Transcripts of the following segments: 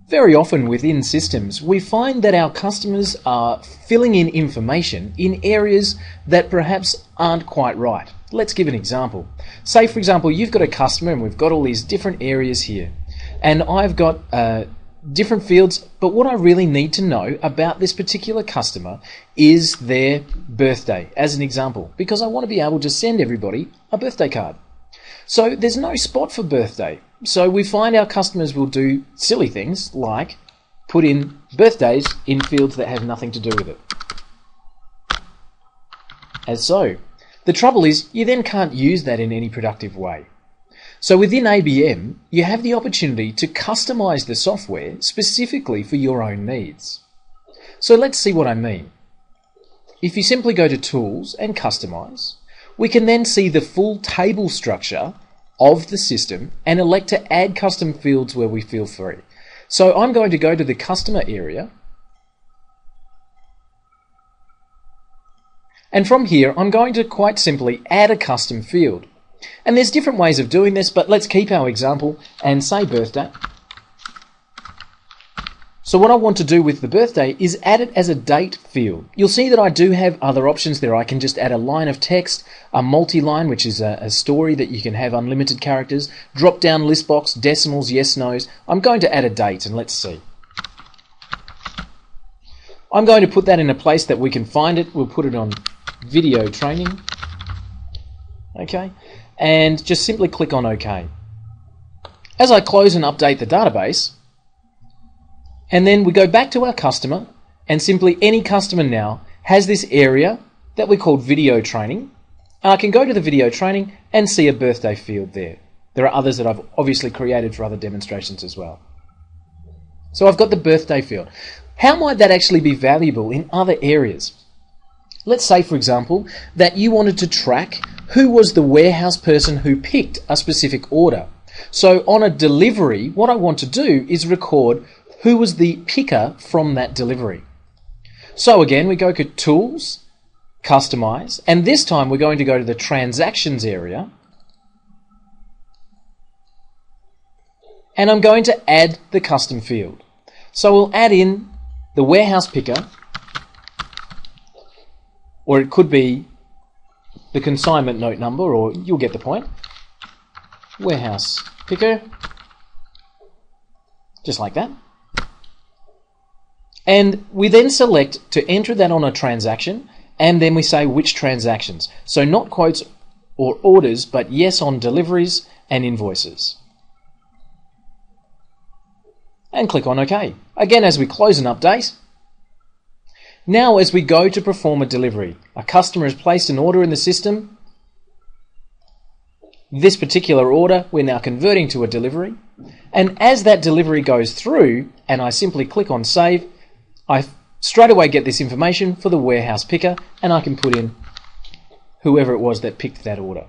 Very often within systems, we find that our customers are filling in information in areas that perhaps aren't quite right. Let's give an example. Say, for example, you've got a customer and we've got all these different areas here. And I've got different fields, but what I really need to know about this particular customer is their birthday, as an example, because I want to be able to send everybody a birthday card. So there's no spot for birthday. So we find our customers will do silly things like put in birthdays in fields that have nothing to do with it. As so. The trouble is, you then can't use that in any productive way. So within ABM, you have the opportunity to customize the software specifically for your own needs. So let's see what I mean. If you simply go to Tools and Customize, we can then see the full table structure of the system and elect to add custom fields where we feel free. So I'm going to go to the Customer area, and from here I'm going to quite simply add a custom field. And there's different ways of doing this, but let's keep our example and say birthday. So what I want to do with the birthday is add it as a date field. You'll see that I do have other options there. I can just add a line of text, a multi-line, which is a story that you can have unlimited characters, drop down list box, decimals, yes, no's. I'm going to add a date and let's see. I'm going to put that in a place that we can find it. We'll put it on video training. Okay, and just simply click on OK. As I close and update the database, and then we go back to our customer, and simply any customer now has this area that we call video training. And I can go to the video training and see a birthday field there. There are others that I've obviously created for other demonstrations as well. So I've got the birthday field. How might that actually be valuable in other areas? Let's say, for example, that you wanted to track who was the warehouse person who picked a specific order. So on a delivery, what I want to do is record who was the picker from that delivery. So again, we go to Tools, Customize, and this time we're going to go to the Transactions area, and I'm going to add the custom field. So we'll add in the warehouse picker, or it could be the consignment note number, or you'll get the point. Warehouse picker, just like that. And we then select to enter that on a transaction, and then we say which transactions. So not quotes or orders, but yes on deliveries and invoices. And click on OK. Again, as we close and update. Now as we go to perform a delivery, a customer has placed an order in the system. This particular order we're now converting to a delivery. And as that delivery goes through, and I simply click on Save, I straight away get this information for the warehouse picker, and I can put in whoever it was that picked that order.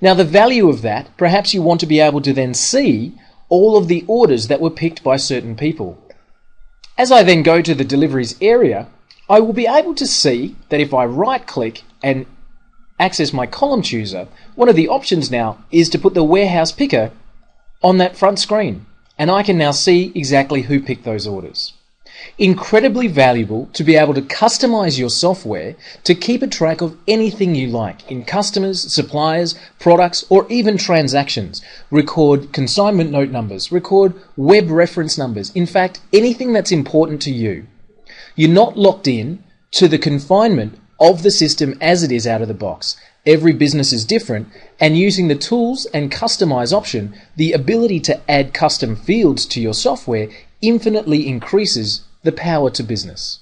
Now the value of that, perhaps you want to be able to then see all of the orders that were picked by certain people. As I then go to the deliveries area, I will be able to see that if I right click and access my column chooser, one of the options now is to put the warehouse picker on that front screen, and I can now see exactly who picked those orders. Incredibly valuable to be able to customize your software to keep a track of anything you like in customers, suppliers, products, or even transactions. Record consignment note numbers, record web reference numbers. In fact, anything that's important to you. You're not locked in to the confinement of the system as it is out of the box. Every business is different, and using the Tools and Customize option, the ability to add custom fields to your software infinitely increases the power to business.